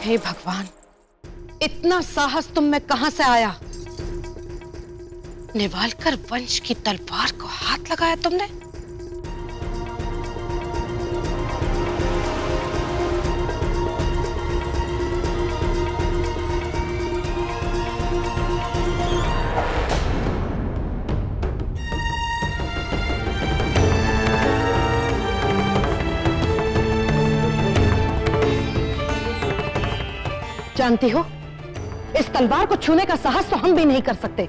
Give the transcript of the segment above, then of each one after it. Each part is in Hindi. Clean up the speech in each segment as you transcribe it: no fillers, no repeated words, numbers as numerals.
हे भगवान, इतना साहस तुम में कहां से आया? निवालकर वंश की तलवार को हाथ लगाया तुमने? जानती हो, इस तलवार को छूने का साहस तो हम भी नहीं कर सकते।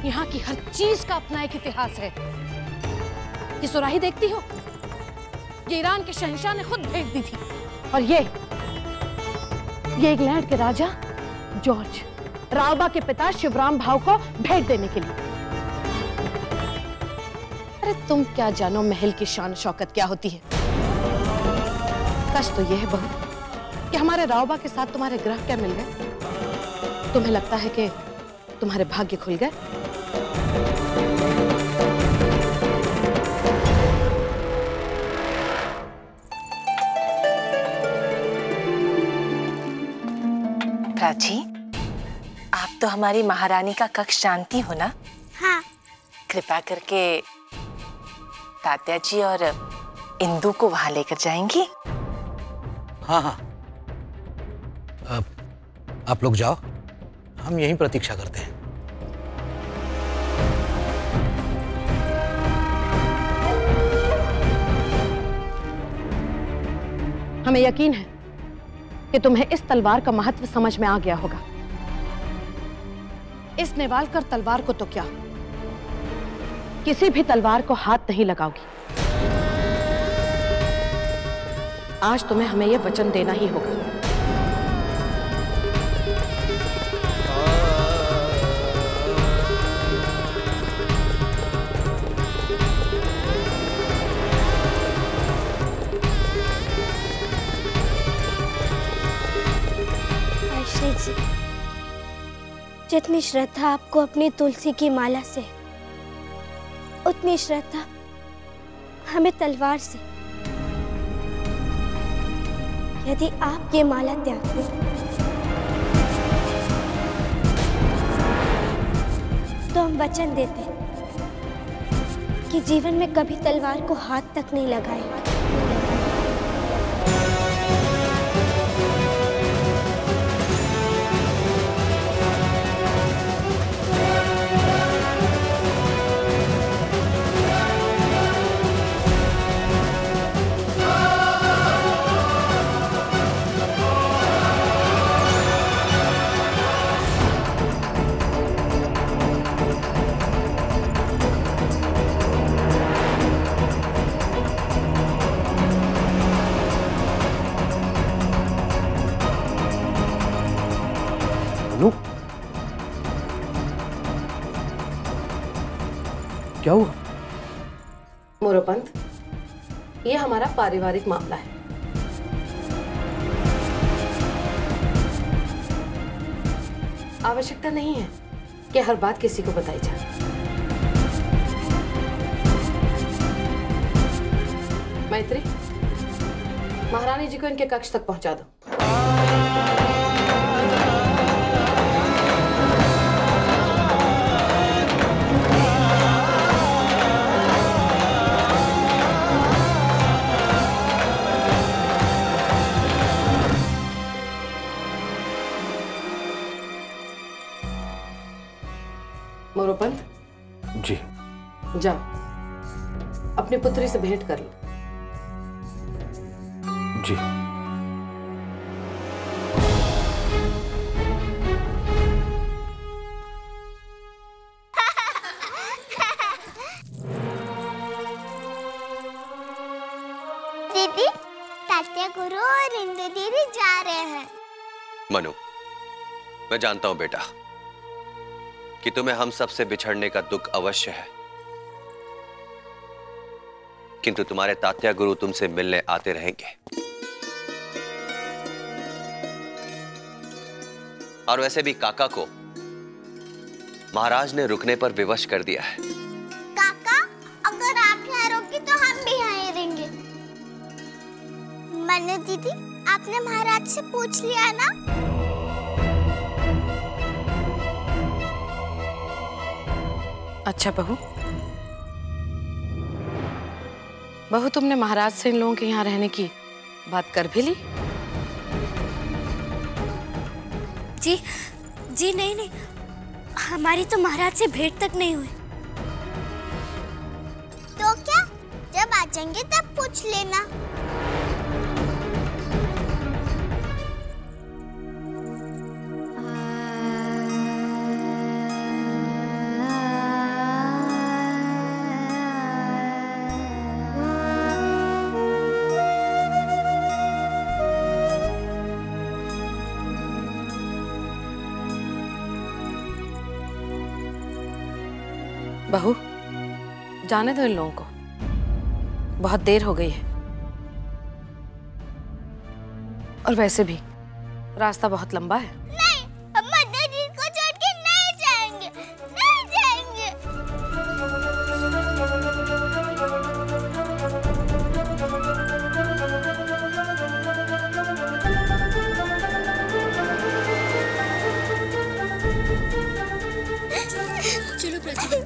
यहाँ की हर चीज का अपना एक इतिहास है। ये सुराही देखती हो, ये ईरान के शहंशाह ने खुद भेंट दी थी। और ये इंग्लैंड के राजा जॉर्ज रावबा के पिता शिवराम भाव को भेंट देने के लिए। अरे तुम क्या जानो महल की शान शौकत क्या होती है। सच तो यह है बहू कि हमारे रावबा के साथ तुम्हारे ग्रह क्या मिल गए। तुम्हें लगता है कि तुम्हारे भाग्य खुल गए? प्राची, आप तो हमारी महारानी का कक्ष जानती हो ना? हाँ। कृपा करके तात्या जी और इंदु को वहां लेकर जाएंगी? हाँ हाँ, आप लोग जाओ, हम यहीं प्रतीक्षा करते हैं। हमें यकीन है कि तुम्हें इस तलवार का महत्व समझ में आ गया होगा। इस निवालकर तलवार को तो क्या, किसी भी तलवार को हाथ नहीं लगाओगी। आज तुम्हें हमें यह वचन देना ही होगा। आश्रय जी, जितनी श्रद्धा आपको अपनी तुलसी की माला से, उतनी श्रद्धा हमें तलवार से। यदि आप ये माला त्याग दें तो हम वचन देते हैं कि जीवन में कभी तलवार को हाथ तक नहीं लगाएंगे। क्या हुआ? मोरोपंत, ये हमारा पारिवारिक मामला है। आवश्यकता नहीं है कि हर बात किसी को बताई जाए। मैत्री, महारानी जी को इनके कक्ष तक पहुंचा दो। मोरोपंत जी, जाओ, अपनी पुत्री से भेंट कर लो। जी। दीदी, तात्या गुरु और इंदु दीदी जा रहे हैं। मनु, मैं जानता हूं बेटा कि तुम्हें हम सबसे बिछड़ने का दुख अवश्य है, किंतु तुम्हारे तात्या गुरु तुमसे मिलने आते रहेंगे। और वैसे भी काका को महाराज ने रुकने पर विवश कर दिया है। काका, अगर आप यहाँ रोकी तो हम भी यहाँ रहेंगे। मनु दीदी, आपने महाराज से पूछ लिया ना? अच्छा बहू, तुमने महाराज से इन लोगों के यहाँ रहने की बात कर भी ली? जी नहीं, हमारी तो महाराज से भेंट तक नहीं हुई। तो क्या, जब आ जाएंगे तब पूछ लेना। बहू, जाने दो इन लोगों को, बहुत देर हो गई है। और वैसे भी रास्ता बहुत लंबा है। नहीं, हम मन्ना जी को छोड़ के नहीं जाएंगे, नहीं जाएंगे। चलो प्राची।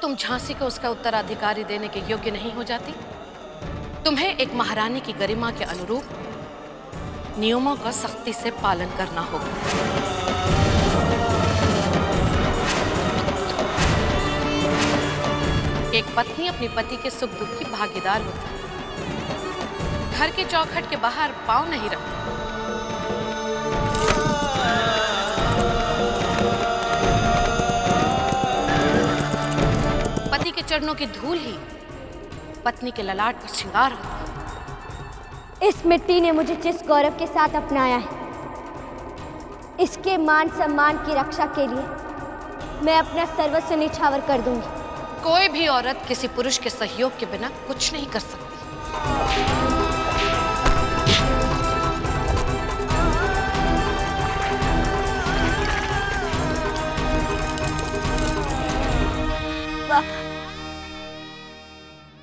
तुम झांसी को उसका उत्तराधिकारी देने के योग्य नहीं हो जाती, तुम्हें एक महारानी की गरिमा के अनुरूप नियमों का सख्ती से पालन करना होगा। एक पत्नी अपने पति के सुख दुख की भागीदार होती है, घर के चौखट के बाहर पांव नहीं रखती। पति के चरणों की धूल ही पत्नी के ललाट का श्रृंगार होता है। इस मिट्टी ने मुझे जिस गौरव के साथ अपनाया है, इसके मान सम्मान की रक्षा के लिए मैं अपना सर्वस्व निछावर कर दूंगी। कोई भी औरत किसी पुरुष के सहयोग के बिना कुछ नहीं कर सकती।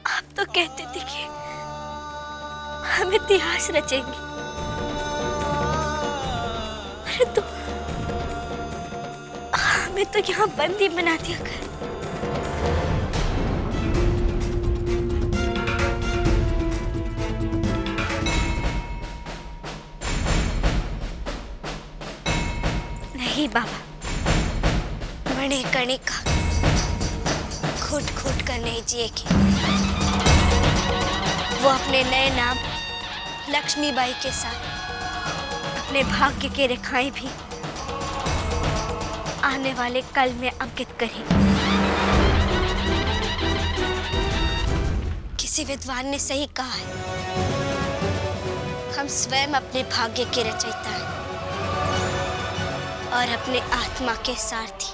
आप तो कहते थे कि हम इतिहास रचेंगे, परंतु हमें तो यहाँ बंदी बना दिया कर। नहीं बाबा, मणि कर्णिका घुट घुट कर नहीं जिएगी। वो अपने नए नाम लक्ष्मीबाई के साथ अपने भाग्य की रेखाएं भी आने वाले कल में अंकित करेगी। किसी विद्वान ने सही कहा है, हम स्वयं अपने भाग्य के रचयिता हैं और अपने आत्मा के सारथी।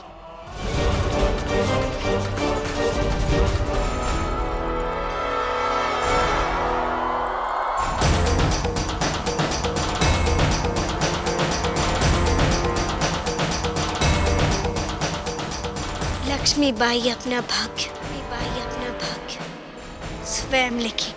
लक्ष्मीबाई अपना भाग्य स्वयं लिखे।